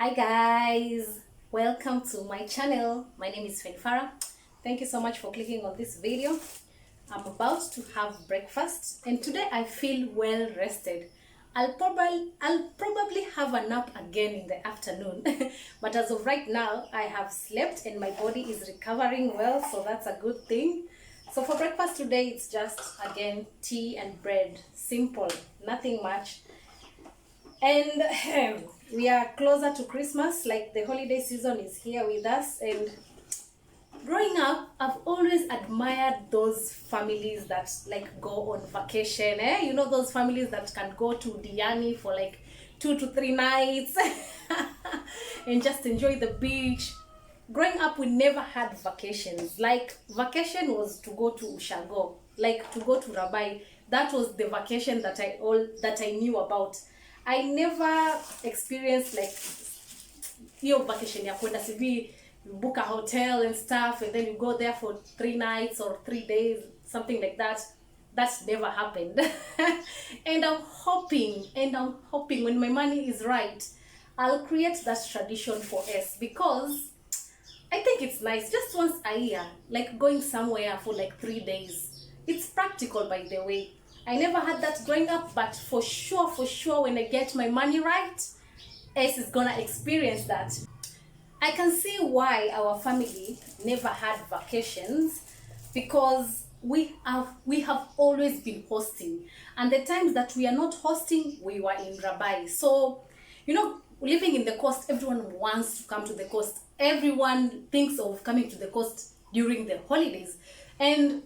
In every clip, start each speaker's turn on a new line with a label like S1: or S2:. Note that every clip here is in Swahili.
S1: Hi guys, welcome to my channel. My name is Festive. Thank you so much for clicking on this video. I'm about to have breakfast and today I feel well rested. I'll probably have a nap again in the afternoon. But as of right now, I have slept and my body is recovering well, so that's a good thing. So for breakfast today, it's just again tea and bread. Simple, nothing much. And we are closer to Christmas, like the holiday season is here with us. And growing up, I've always admired those families that like go on vacation. You know, those families that can go to Diani for like 2 to 3 nights and just enjoy the beach. Growing up, we never had vacations. Like, vacation was to go to Ushago, like to go to Rabai. That was the vacation that I knew about. I never experienced like your vacation ya kwenda sivi, you book a hotel and stuff and then you go there for 3 nights or 3 days, something like that. That's never happened. And I'm hoping when my money is right, I'll create that tradition for us, because I think it's nice just once a year, like going somewhere for like 3 days. It's practical, by the way. I never had that growing up, but for sure, when I get my money right, Ace is gonna experience that. I can see why our family never had vacations, because we have always been hosting, and the times that we are not hosting, we were in Rabai. So, you know, living in the coast, everyone wants to come to the coast. Everyone thinks of coming to the coast during the holidays. And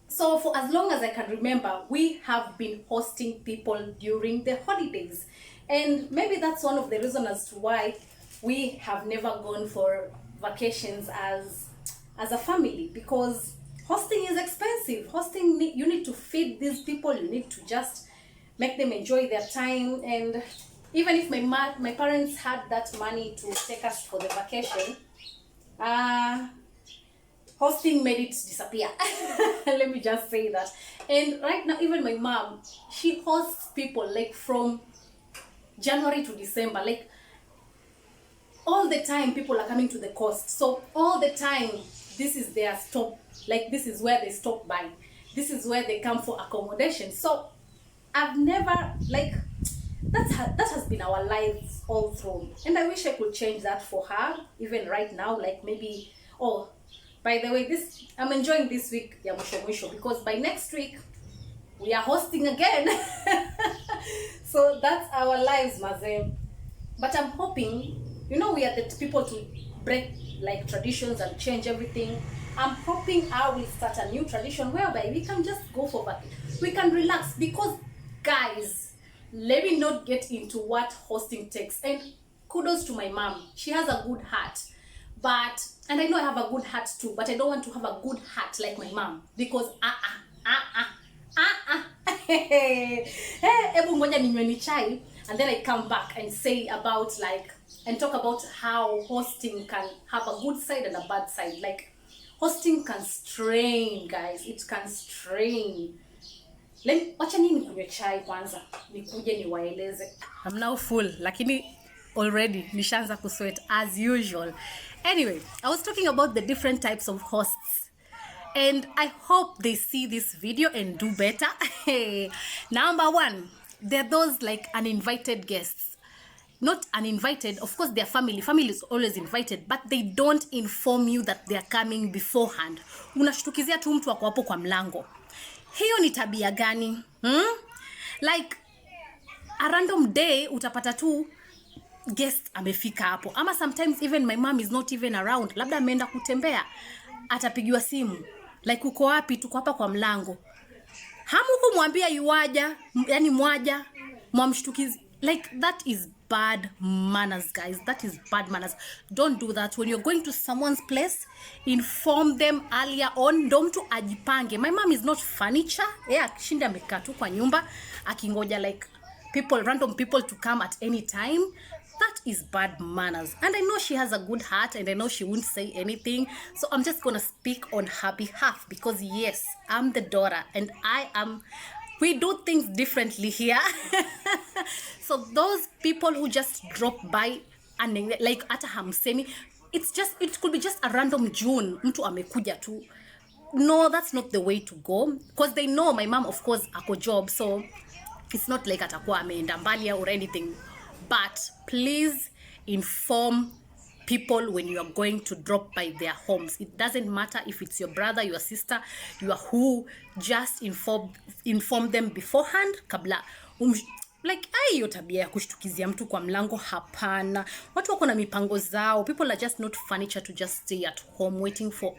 S1: so for as long as I can remember, we have been hosting people during the holidays. And maybe that's one of the reasons as to why we have never gone for vacations as a family, because hosting is expensive. Hosting, you need to feed these people, you need to just make them enjoy their time. And even if my parents had that money to take us for the vacation, hosting made it disappear. Let me just say that. And right now, even my mom, she hosts people like from January to December. Like, all the time people are coming to the coast. So all the time, this is their stop. Like, this is where they stop by. This is where they come for accommodation. So I've never, like, that has been our lives all through. And I wish I could change that for her, even right now. Like, maybe, oh, by the way, I'm enjoying this week ya mwisho, because by next week we are hosting again. So that's our lives, maze. But I'm hoping, you know, we are the people to break like traditions and change everything. I'm hoping I will start a new tradition whereby we can just go for vacation. We can relax, because guys, let me not get into what hosting takes. And kudos to my mom. She has a good heart. And I know I have a good heart too, but I don't want to have a good heart like my mom, because ebu ngoja ninywe ni chai and then I come back and say about and talk about how hosting can have a good side and a bad side. Like, hosting can strain, guys. It can strain. Wacha nini kunywe chai kwanza nikuje niwaeleze. I'm now full, lakini already nishaanza kusweat as usual. Anyway, I was talking about the different types of hosts, and I hope they see this video and do better. Number one, there are those like uninvited guests. Not uninvited, of course, their family is always invited, but they don't inform you that they are coming beforehand. Unashtukizia tu mtu wako hapo kwa mlango. Hiyo ni tabia gani? Like, a random day utapata tu guest amefika hapo, ama sometimes even my mom is not even around, labda ameenda kutembea, atapigiwa simu like, uko wapi? Tuko hapa kwa mlango. Hamuku mwambia yuaja, yani mwaja, mwamshtukizi. Like, that is bad manners, guys. That is bad manners. Don't do that. When you're going to someone's place, inform them earlier on. Ndo mtu ajipange. My mom is not furniture. Akishinda amekaa tu kwa nyumba akingoja like random people to come at any time. That is bad manners. And I know she has a good heart, and I know she won't say anything. So I'm just gonna speak on her behalf, because yes, I'm the daughter and we do things differently here. So those people who just drop by like hata hamsemi. It could be just a random June, mtu amekuja tu. No, that's not the way to go, because they know my mom, of course, ako job, so it's not like atakuwa ameenda mbali or anything. But please inform people when you are going to drop by their homes. It doesn't matter if it's your brother, your sister, your who. Just inform them beforehand kabla like hiyo tabia ya kushtukizia mtu kwa mlango, hapana. Watu wako na mipango zao. People are just not furniture to just stay at home waiting for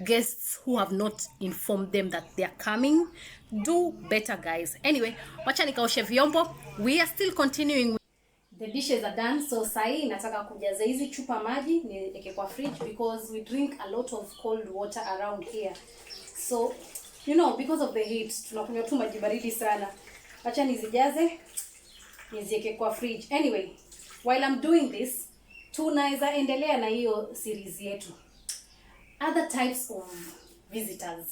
S1: guests who have not informed them that they are coming. Do better, guys. Anyway, wacha nikaoshe vyombo. We are still continuing. The dishes are done, so sai nataka kujaza hizi chupa maji niweke kwa fridge because we drink a lot of cold water around here. So, you know, because of the heat, tunakunywa tu maji baridi sana. Acha nizijaze niziweke kwa fridge. Anyway, while I'm doing this, tunaweza endelea na hiyo series yetu. Other types of visitors.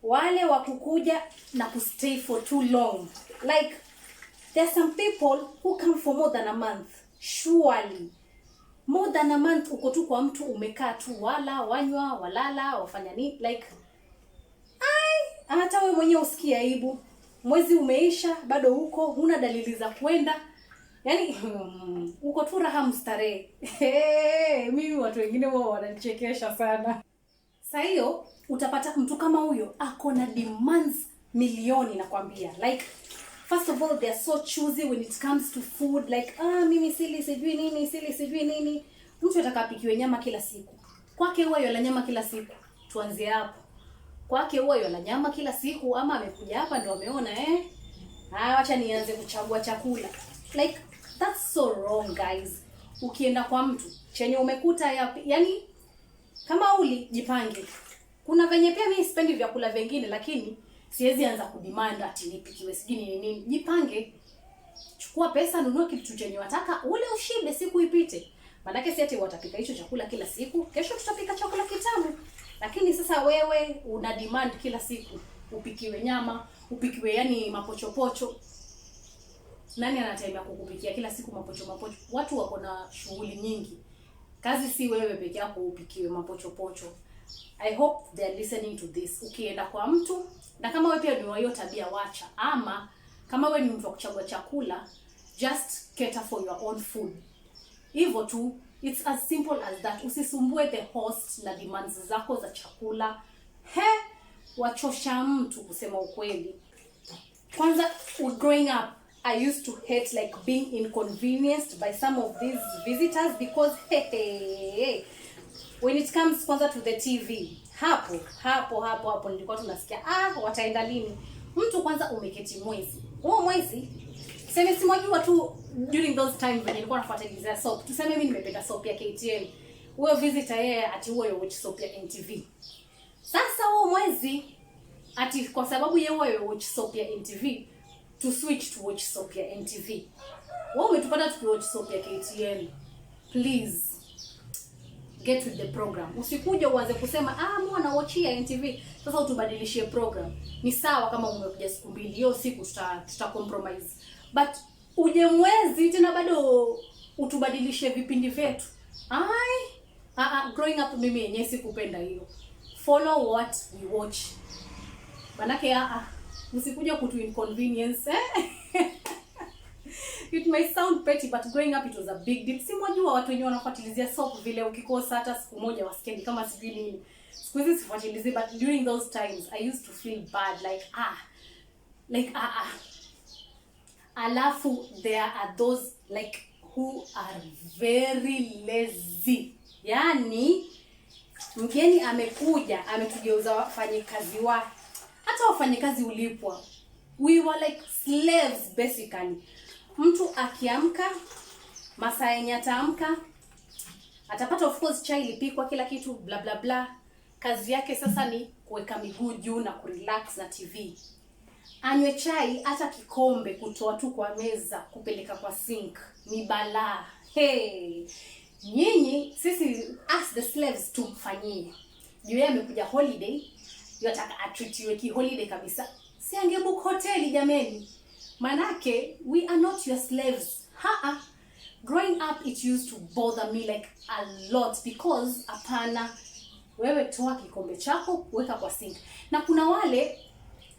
S1: Wale wa kukuja na kustay for too long. Like, there are some people who come for more than a month. Surely. More than a month uko tu kwa mtu, umekaa tu, wala, wanywa, walala, wafanya nini. Like, hata wewe mwenyewe usikie aibu. Mwezi umeisha, bado uko, huna dalili za kwenda. Yaani, uko tu raha mstarehe. Mimi watu wengine wao wananichekesha sana. Sasa hiyo, utapata mtu kama huyo, ako na demands milioni nakwambia. Like, first of all, they are so choosy when it comes to food. Like, mimi sili sijui nini. Mtu atakapikiwe nyama kila siku. Kwake huwa yola nyama kila siku. Tuanzie hapo. Kwake huwa yola nyama kila siku, ama amekuja hapa ndio ameona acha nianze kuchagua chakula. Like, that's so wrong, guys. Ukienda kwa mtu chenye umekuta yani kama jipange. Kuna venye pia mimi sipendi vyakula vingine, lakini siwezi anza kudemand ati nipikiwe sijui nini. Jipange. Chukua pesa, nunua kitu chenye wataka, ule ushibe, siku ipite. Maana si ati watapika hicho chakula kila siku. Kesho tutapika chakula kitamu. Lakini sasa wewe una demand kila siku upikiwe nyama, upikiwe yani mapochopocho. Nani ana time ya kukupikia kila siku mapocho? Watu wako na shughuli nyingi. Kazi si wewe peke yako upikiwe mapochopocho. I hope they are listening to this. Ukienda kwa mtu, na kama wewe pia ni wa hiyo tabia, wacha. Ama kama wewe ni mtu wa kuchagua chakula, just cater for your own food. Hivyo tu, it's as simple as that. Usisumbue the host na demands zako za chakula. Wachosha mtu kusema ukweli. Kwanza, growing up, I used to hate like being inconvenienced by some of these visitors because when it comes kwanza to the TV, hapo nilikuwa tunasikia wataenda lini. Mtu kwanza umeketi mwezi. Huo mwezi sema simwajua tu during those times when nilikuwa nafuatilia soap. Tuseme mimi nimependa soap ya KTN. Huyo visitor yeye ati huyo watch soap ya NTV. Sasa huo mwezi ati kwa sababu yeye huyo watch soap ya NTV, to switch to watch soap ya NTV. Wewe umetupata tukiwatch soap ya KTN. Please get with the program. Usikuje uanze kusema mbona watchia NTV, sasa utubadilishie program. Ni sawa kama umekuja siku mbili, hiyo siku tuta compromise. But uje mwezi tena bado utubadilishe vipindi vyetu. Growing up mimi yenyewe sikupenda hiyo. Follow what we watch. Manake usikuja kutu inconvenience. It may sound petty, but growing up it was a big deal. Si mwajua watu wenyewe wanafuatilizia soap vile ukikosa hata siku moja wasikendi kama sijui nini. Siku hizi sifuatilizi, but during those times I used to feel bad like alafu there are those like who are very lazy. Yani mgeni amekuja, ametugeuza wafanyikazi wa. Hata wafanyikazi ulipwa. We were like slaves basically. Mtu akiamka, masaa yenye ataamka, atapata of course chai ilipikwa kila kitu bla bla bla. Kazi yake sasa ni kuweka miguu juu na kurelax na TV. Anywe chai hata kikombe kutoa tu kwa meza kupeleka kwa sink. Ni balaa. Nyinyi sisi as the slaves tumfanyie. Yeye amekuja holiday, yataka atreatiwe ki holiday kabisa. Si angebook hoteli jameni. Manake we are not your slaves. growing up it used to bother me like a lot, because hapana, wewe toa kikombe chako weka kwa sink. Na kuna wale,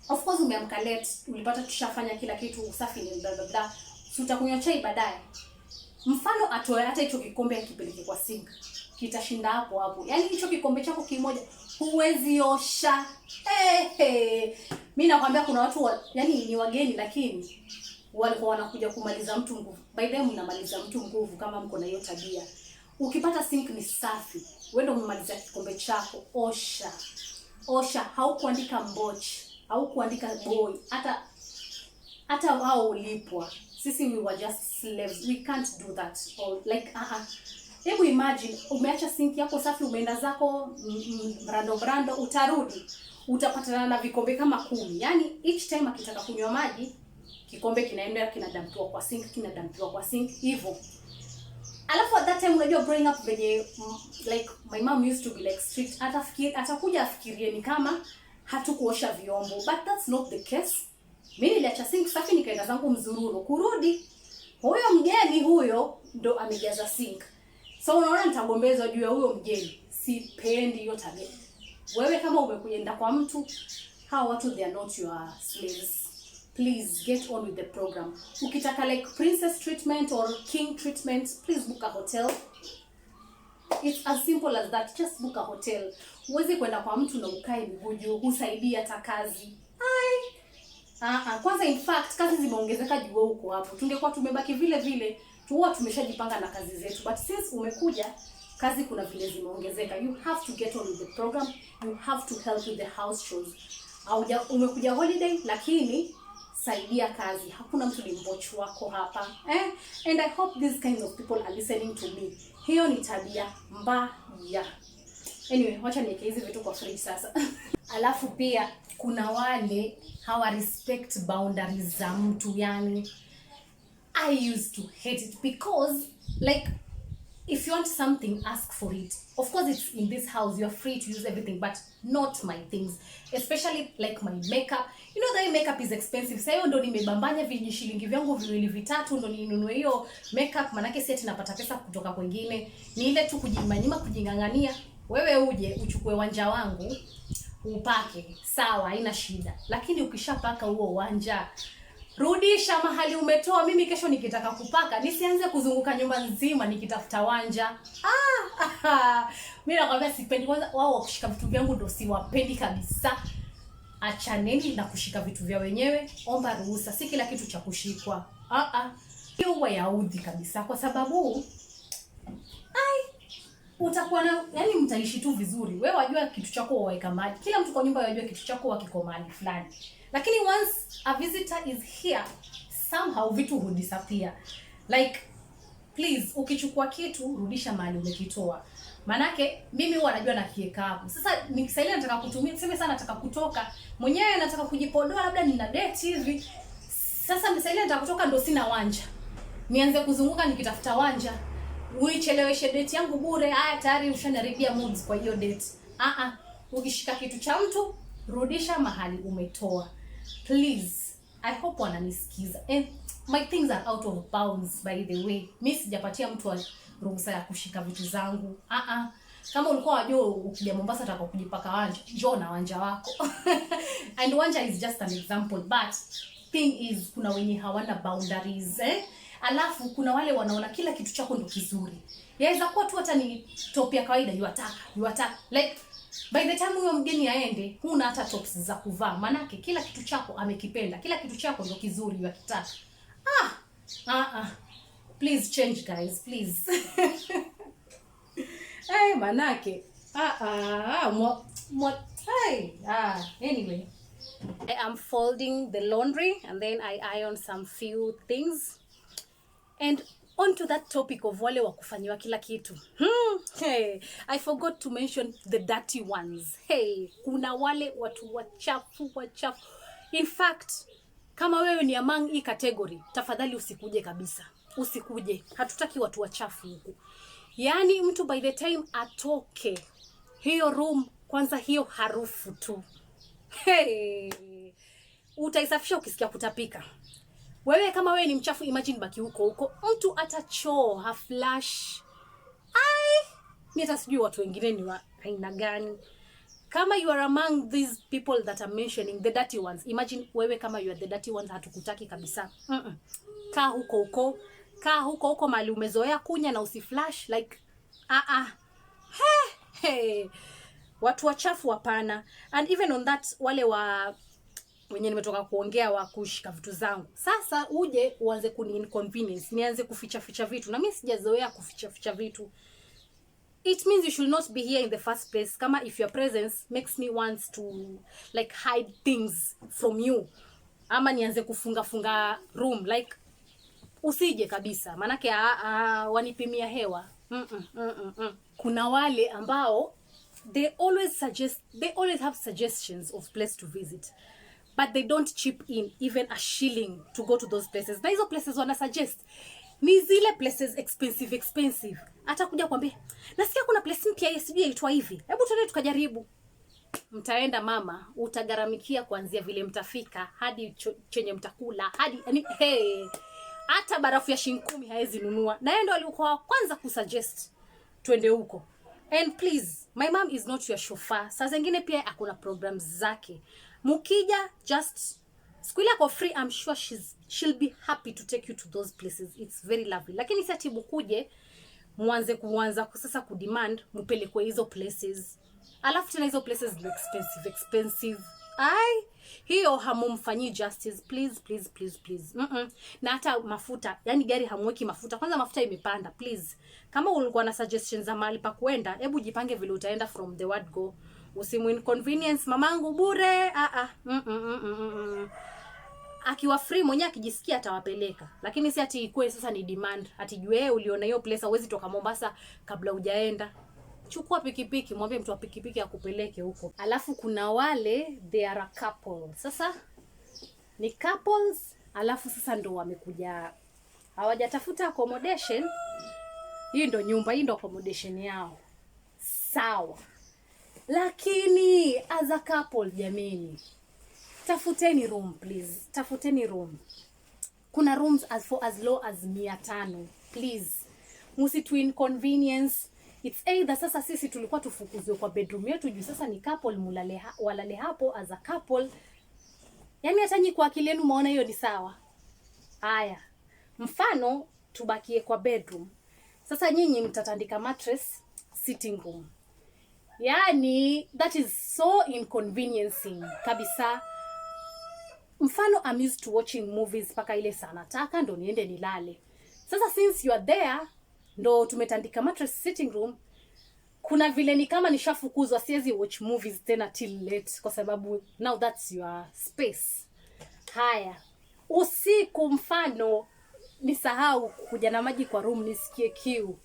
S1: of course umeamka late, ulipata tushafanya kila kitu, usafi ni bla bla bla, utakunywa chai baadaye. Mfano atoe hata hicho kikombe akipeleke kwa sink, kitashinda hapo hapo. Yaani hicho kikombe chako kimoja huwezi osha. Mimi nakwambia kuna watu yani ni wageni, lakini walikuwa wanakuja kumaliza mtu nguvu. By the way mnamaliza mtu nguvu kama mko na hiyo tabia. Ukipata sink ni safi, wewe ndio umemaliza kikombe chako, osha. Osha, haukuandika mbochi, haukuandika boy, hata wao ulipwa. Sisi we were just slaves. We can't do that. Or like hebu imagine umeacha sink yako safi, umeenda zako brando, utarudi utapatana na vikombe kama 10. Yaani each time akitaka kunywa maji, kikombe kinaenda kinadampiwa kwa sink hivyo. Alafu at that time unajua growing up venye like my mom used to be like strict, atakuja afikirie ni kama hatukuosha vyombo, but that's not the case. Mimi niliacha sink safi nikaenda zangu mzururo, kurudi huyo mgeni huyo ndo amejaza sink. So unaona nitagombezwa juu ya huyo mgeni. Sipendi hiyo tabia. Wewe kama umekuenda kwa mtu, hao watu they are not your slaves. Please get on with the program. Ukitaka like princess treatment or king treatment, please book a hotel. It's as simple as that. Just book a hotel. Uweze kwenda kwa mtu na ukae miguu juu, usaidia hata kazi. Kwanza in fact kazi zimeongezeka juu huko hapo. Tungekuwa tumebaki vile vile, huwa tumeshajipanga na kazi zetu. But since umekuja, kazi kuna vile zimeongezeka. You have to get on with the program. You have to help with the house chores. Umekuja holiday lakini saidia kazi. Hakuna mtu ni mbochu wako hapa. And I hope these kinds of people are listening to me. Hiyo ni tabia mbaya. Anyway, wacha niweke hizi vitu kwa fridge sasa. Alafu pia kuna wale hawa respect boundaries za mtu. Yani I used to hate it because like if you want something, ask for it. Of course it's in this house, you're free to use everything, but not my things, especially like my makeup. You know that makeup is expensive. Sasa hiyo ndo nimebambanya vijishilingi vyangu viwili vitatu ndo ninunue hiyo makeup, manake seti napata pesa kutoka kwingine. Ni ile tu kujimanyima kujingangania. Wewe uje uchukue wanja wangu upake, sawa, haina shida. Lakini ukishapaka huo wanja, rudisha mahali umetoa. Mimi kesho nikitaka kupaka, nisianze kuzunguka nyumba nzima nikitafuta wanja. Mimi nakwambia sipendi. Kwanza wao kushika vitu vyangu ndo siwapendi kabisa. Achaneni na kushika vitu vya wenyewe, omba ruhusa, si kila kitu cha kushikwa. Hiyo huwa yaudhi kabisa, kwa sababu utakuwa na yani mtaishi tu vizuri. Wewe wajua kitu chako waweka maji. Kila mtu kwa nyumba wajua kitu chako wakiko mahali fulani. Lakini once a visitor is here, somehow vitu disappear. Like please, ukichukua kitu rudisha mahali umekitoa. Manake mimi huwa najua nakiweka hapo. Sasa nikisaidia nataka kutumia, tuseme sana nataka kutoka, mwenyewe nataka kujipodoa, labda nina date hivi. Sasa msaidia nataka kutoka ndo sina wanja. Nianze kuzunguka nikitafuta wanja. Uicheleweshe date yangu bure. Tayari ushanaribia moods kwa hiyo date. Ukishika kitu cha mtu, rudisha mahali umetoa. Please, I hope wananisikiza. And my things are out of bounds, by the way. Mimi sijapatia mtu ruhusa ya kushika vitu zangu. Kama ulikuwa wajua ukija Mombasa utaka kujipaka wanja, njoo na wanja wako. And wanja is just an example, but thing is kuna wenye hawana boundaries. Alafu kuna wale wanaona kila kitu chako ndo kizuri. Yaweza kuwa tu hata ni top ya kawaida yuataka. Like by the time huyo mgeni aende, huna hata tops za kuvaa. Manake kila kitu chako amekipenda. Kila kitu chako ndo kizuri yuakitaka. Please change guys, please. Manake. Anyway. I am folding the laundry and then I iron some few things. And on to that topic of wale wakufanywa kila kitu. I forgot to mention the dirty ones. Kuna wale watu wachafu. In fact, kama wewe ni among hii category, tafadhali usikuje kabisa. Usikuje. Hatutaki watu wachafu huku. Yaani mtu by the time atoke hiyo room, kwanza hiyo harufu tu. Utaisafisha ukisikia kutapika. Wewe kama wewe ni mchafu, imagine baki huko. Mtu atachoo, haflash. Mimi hata sijui watu wengine ni wa aina gani. Kama you are among these people that are mentioning, the dirty ones, imagine wewe kama you are the dirty ones, hatukutaki kabisa. Kaa huko mahali umezoea kunya na usiflash like watu wachafu hapana. And even on that, wale wenye nimetoka kuongea wa kushika vitu zangu, sasa uje uanze kuni inconvenience, nianze kuficha vitu, na mimi sijazoea kuficha vitu. It means you should not be here in the first place. Kama if your presence makes me want to like hide things from you, ama nianze kufunga room, like usije kabisa, manake wanipimia hewa. Kuna wale ambao they always have suggestions of place to visit, but they don't chip in even a shilling to go to those places. Na hizo places wana suggest ni zile places expensive. Atakuja kwambia, nasikia kuna place mpya sijui inaitwa hivi, hebu tuende tukajaribu. Mtaenda mama, utagaramikia kuanzia vile mtafika hadi chenye mtakula, hadi hata barafu ya shilingi 10 haezi nunua. Na yeye ndo alikuwa kwanza kusuggest twende huko. And please, my mom is not your chauffeur. Saa zingine pia hakuna programs zake. Mukija just squeal kwa free, I'm sure she'll be happy to take you to those places. It's very lovely. Lakini si ati mkuje mwanze sasa kudemand mpelekwe hizo places. Alafu tena hizo places ni expensive. Hiyo hamumfanyi justice, please. Na hata mafuta, yani gari hamweki mafuta. Kwanza mafuta imepanda, please. Kama ulikuwa na suggestions za mahali pa kwenda, hebu jipange vile utaenda from the word go. Usimu inconvenience mamangu bure. Akiwa free mwenyewe akijisikia atawapeleka. Lakini si ati ikue sasa ni demand. Ati jue uliona hiyo place huwezi toka Mombasa kabla hujaenda. Chukua pikipiki, mwambie mtu wa pikipiki akupeleke huko. Alafu kuna wale they are a couple. Sasa ni couples, alafu sasa ndo wamekuja, hawajatafuta accommodation. Hii ndo nyumba, hii ndo accommodation yao. Sawa. Lakini as a couple jameni, tafuteni room please. Tafuteni room. Kuna rooms as low as 500. Please. Musitu inconvenience. It's either sasa sisi tulikuwa tufukuzwe kwa bedroom yetu juu sasa ni couple walale hapo as a couple. Yaani hata nyinyi kwa akili yenu muone hiyo ni sawa. Haya. Mfano tubakie kwa bedroom. Sasa nyinyi mtatandika mattress sitting room. Yaani that is so inconveniencing kabisa. Mfano I'm used to watching movies paka ile saa nataka ndo niende nilale. Sasa since you are there, ndo tumetandika mattress sitting room, kuna vile ni kama nishafukuzwa, siwezi watch movies tena till late kwa sababu now that's your space. Haya. Usiku mfano nisahau kuja na maji kwa room nisikie kiu.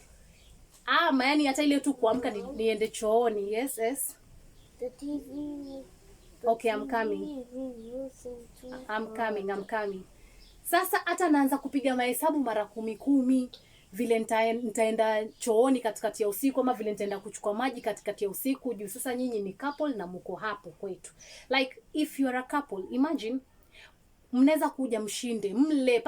S1: Yani hata ile tu kuamka niende chooni. Yes.
S2: The TV.
S1: Okay, I'm coming. Sasa hata naanza kupiga mahesabu mara 10 vile nitaenda chooni katikati ya usiku, ama vile nitaenda kuchukua maji katikati ya usiku juu sasa nyinyi ni couple na mko hapo kwetu. Like if you are a couple, imagine mnaweza kuja mshinde mle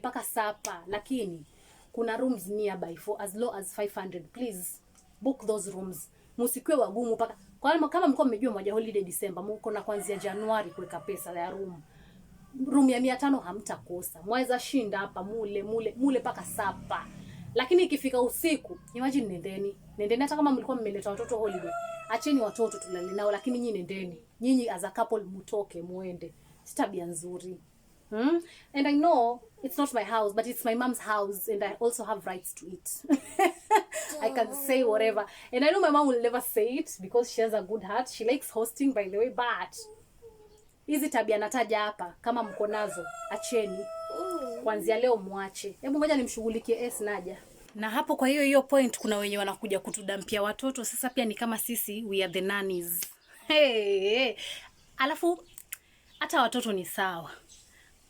S1: paka sapa, lakini kuna rooms nearby for as low as 500. Please book those rooms. Msikwe wagumu paka kama mko mmejua moja holiday December, mko na kuanzia Januari kuweka pesa ya room ya 500 hamtakosa. Mweza shinda hapa mule paka sapa. Lakini ikifika usiku, imagine nendeni hata kama mlikuwa mmeleta watoto holiday. Acheni watoto tulale nao, lakini nyinyi nendeni. Nyinyi as a couple mutoke muende. Si tabia nzuri. And I know it's not my house, but it's my mom's house and I also have rights to it. I can say whatever. And I know my mom will never say it because she has a good heart. She likes hosting, by the way, but hizi tabia nataja hapa kama mko nazo, acheni. Kuanzia leo muache. Hebu ngoja nimshughulikie naja. Na hapo kwa hiyo point kuna wenye wanakuja kutudampia watoto. Sasa pia ni kama sisi we are the nannies. Alafu hata watoto ni sawa.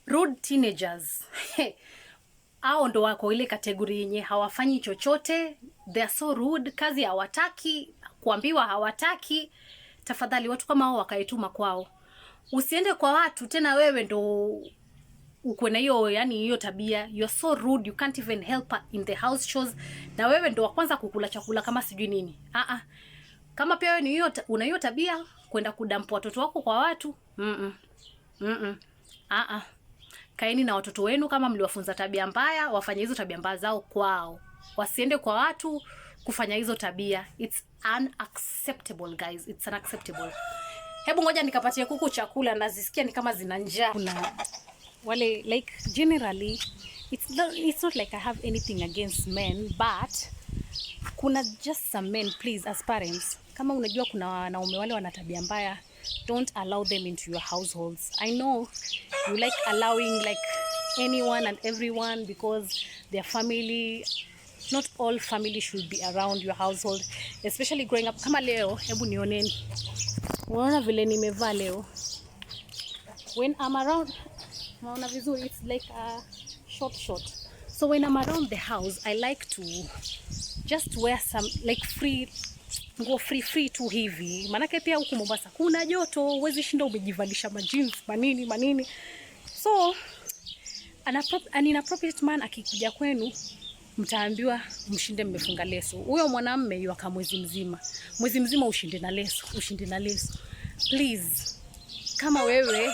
S1: Rude teenagers. Hao ndo wako ile kategori yenye hawafanyi chochote. They are so rude. Kazi hawataki, kuambiwa hawataki. Tafadhali watu kama hao wakaetuma kwao. Usiende kwa watu tena wewe ndo uko na hiyo yani hiyo tabia, you're so rude, you can't even help in the house chores, na wewe ndo wa kwanza kukula chakula kama sijui nini. Kama pia wewe ni hiyo una hiyo tabia kwenda kudampu watoto wako kwa watu, kaeni na watoto wenu, kama mliwafunza tabia mbaya, wafanye hizo tabia mbaya zao kwao. Wasiende kwa watu kufanya hizo tabia. It's unacceptable guys. It's unacceptable. Hebu ngoja nikapatie kuku chakula, nazisikia ni kama zina njaa. Kuna wale like generally it's not like I have anything against men, but kuna just some men, please, as parents, kama unajua kuna wanaume wale wana tabia mbaya, don't allow them into your households. I know you like allowing like anyone and everyone because their family. Not all family should be around your household, especially growing up. Kama leo, hebu nioneni. Unaona vile nimevaa leo. When I'm around, unaona vizuri, it's like a short. So when I'm around the house, I like to just wear some like nguo free tu hivi. Manake pia huku Mombasa kuna joto, huwezi shinda umejivalisha jeans manini. So an inappropriate man akikuja kwenu, mtaambiwa mshinde mmefunga leso. Huyo mwanamume yuaka mwezi mzima ushinde na leso. Please, kama wewe,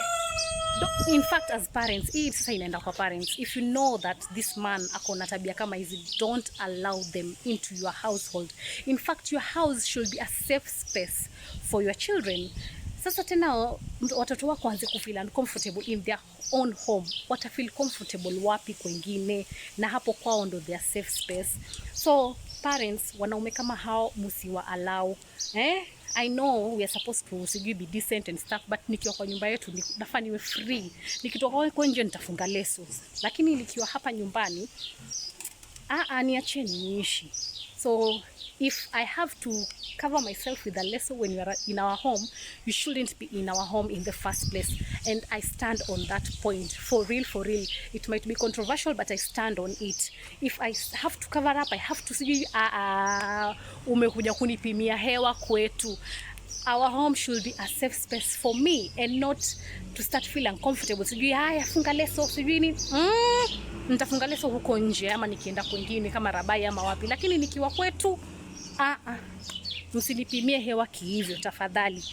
S1: in fact as parents, hii sasa inaenda kwa parents, if you know that this man akona tabia kama hizi, don't allow them into your household. In fact, your house should be a safe space for your children. Sasa tena watoto wako waanze kufeel uncomfortable in their own home, wata feel comfortable wapi kwingine, na hapo kwao ndo their safe space. So parents, wanaume kama hao msiwa allow. I know we are supposed to be decent and stuff, but nikiwa kwa nyumba yetu nafaa niwe free. Nikitoka kwa nje nitafunga leso, lakini nikiwa hapa nyumbani niacheni niishi. So if I have to cover myself with a leso when you are in our home, you shouldn't be in our home in the first place. And I stand on that point. For real. It might be controversial, but I stand on it. If I have to cover up, I have to see umekuja kunipimia hewa kwetu. Our home should be a safe space for me and not to start feeling uncomfortable. Haya funga leso, nini? Nitafunga leso huko nje ama nikienda kwingine kama Rabai ama wapi, lakini nikiwa kwetu msinipimie hewa kihivyo tafadhali.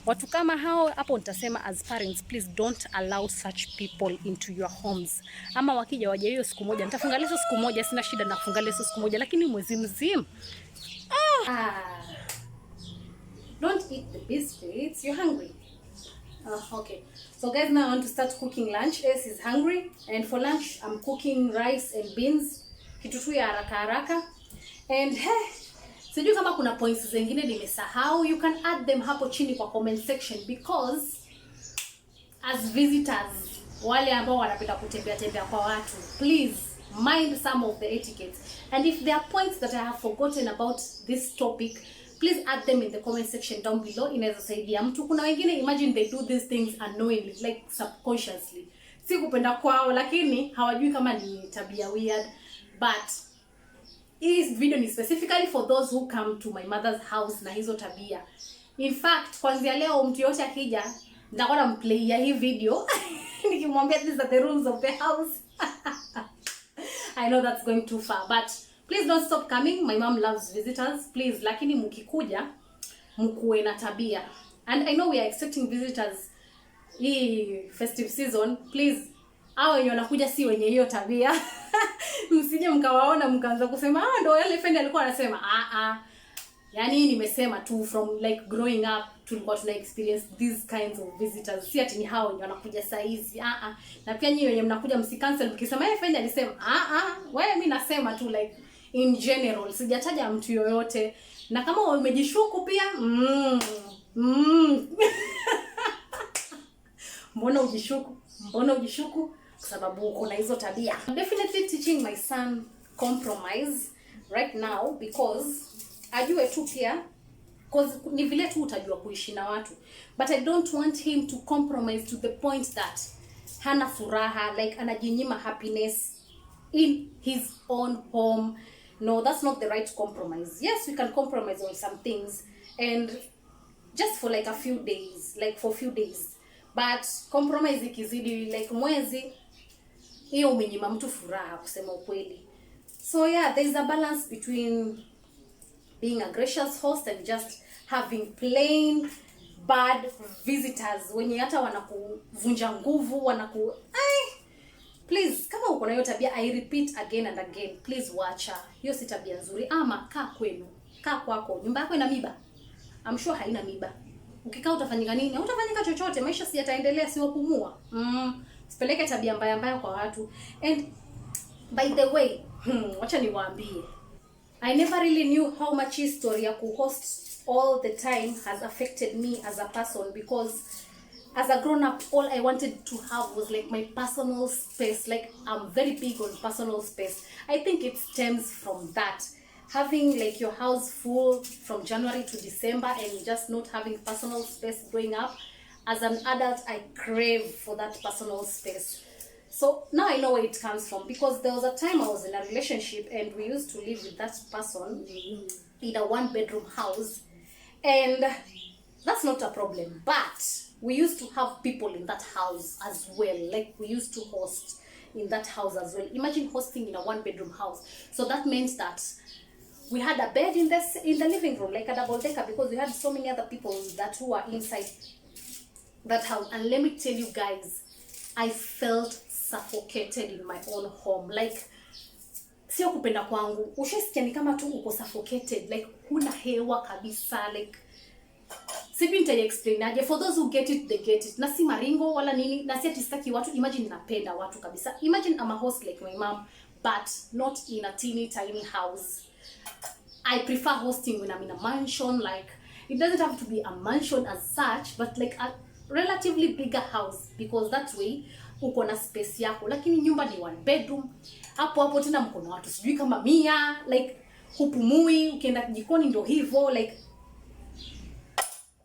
S1: Watu kama hao hapo nitasema as parents, please don't allow such people into your homes. Ama wakija waje hiyo siku moja, nitafunga leso siku moja, sina shida na kufunga leso siku moja, lakini mwezi mzima don't eat the biscuits, you're hungry. Okay. So guys, now I want to start cooking lunch. Ace is hungry, and for lunch I'm cooking rice and beans. Kitu tu ya haraka. And sijui kama kuna points zingine nimesahau. You can add them hapo chini kwa comment section, because as visitors, wale ambao wanapenda kutembea kwa watu, please mind some of the etiquette. And if there are points that I have forgotten about this topic, please add them in the comment section down below. Inaweza saidia mtu. Kuna wengine, imagine they do these things unknowingly, like subconsciously. Si kupenda kwao, lakini hawajui kama ni tabia weird. But this video is specifically for those who come to my mother's house na hizo tabia. In fact, kwanzia leo mtu yote akija, nitakuwa namplay ya hii video nikimwambia these are the rules of the house. I know that's going too far, but please don't stop coming. My mom loves visitors. Please, lakini mkikuja mkuwe na tabia. And I know we are expecting visitors hii festive season. Please, hao wenye wanakuja si wenye hiyo tabia. Msije mkawaona mkaanza kusema ndo yale friend alikuwa anasema. Yani nimesema tu from like growing up tulikuwa tuna experience these kinds of visitors. Si ati ni hao wenye wanakuja saa hizi. Na pia nyinyi wenye mnakuja msikancel mkisema friend alisema. Wewe mimi nasema tu like in general, sijataja mtu yoyote. Na kama umejishuku pia Mbona ujishuku? Kwa sababu kuna hizo tabia. I'm definitely teaching my son compromise right now, because ajue tu pia, because ni vile tu utajua kuishi na watu. But I don't want him to compromise to the point that hana furaha, like anajinyima happiness in his own home. No, that's not the right compromise. Yes, we can compromise on some things, and just for like a few days, like for few days. But compromise ikizidi like mwezi, hiyo umenyima mtu furaha kusema ukweli. So yeah, there's a balance between being a gracious host and just having plain bad visitors wenye hata wanakuvunja nguvu, please, kama uko na hiyo tabia, I repeat again and again, please wacha. Hiyo si tabia nzuri. Ama kaa kwenu, kaa kwako. Nyumba yako ina miba? I'm sure haina miba. Ukikaa utafanyika nini? Utafanyika chochote, maisha si yataendelea, si wapumua. Sipeleke tabia mbaya kwa watu. And by the way, wacha niwaambie, I never really knew how much history ya kuhost all the time has affected me as a person, because as a grown up, all I wanted to have was like my personal space. Like, I'm very big on personal space. I think it stems from that. Having like your house full from January to December and just not having personal space growing up. As an adult, I crave for that personal space. So now I know where it comes from, because there was a time I was in a relationship and we used to live with that person in a 1-bedroom house, and that's not a problem, but we used to have people in that house as well. Like, we used to host in that house as well. Imagine hosting in a 1-bedroom house. So that meant that we had a bed in the living room, like a double decker, because we had so many other people that who were inside that house. And let me tell you guys, I felt suffocated in my own home. Like, sio kupenda kwangu. Ushasikia ni kama tu uko suffocated, like huna hewa kabisa, like sipi nita-explain aje. For those who get it, they get it. Na si maringo wala nini, na si atistaki watu. Imagine napenda watu kabisa. Imagine I'm a host like my mom, but not in a teeny tiny house. I prefer hosting when I'm in a mansion. Like, it doesn't have to be a mansion as such, but like a relatively bigger house, because that way uko na space yako. Lakini nyumba ni 1-bedroom, hapo tena mko na watu sijui kama 100, like hupumui, ukienda jikoni ndio hivyo. Like,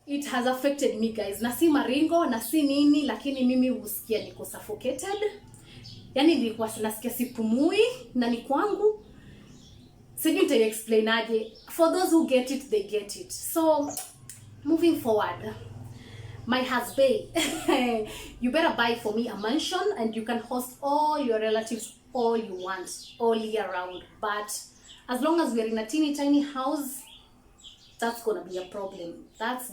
S1: it has affected me guys. Na si maringo na si nini, lakini mimi husikia niko suffocated. Yani nilikuwa nasikia sipumui na ni kwangu. Sijui nita-explain aje. For those who get it, they get it. So moving forward, my husband, you better buy for me a mansion and you can host all your relatives all you want, all year round. But as long as we're in a teeny tiny house, that's gonna be a problem. That's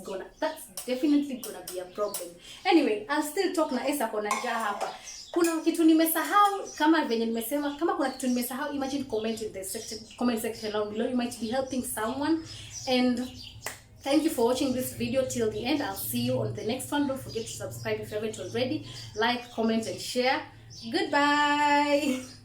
S1: definitely gonna be a problem. Anyway, I'll still talk na Esa kona njaa hapa. Kuna kitu nimesahau, kama venye nimesema, kama kuna kitu nimesahau, imagine comment in the comment section down below. You might be helping someone. And thank you for watching this video till the end. I'll see you on the next one. Don't forget to subscribe if you haven't already. Like, comment, and share. Goodbye.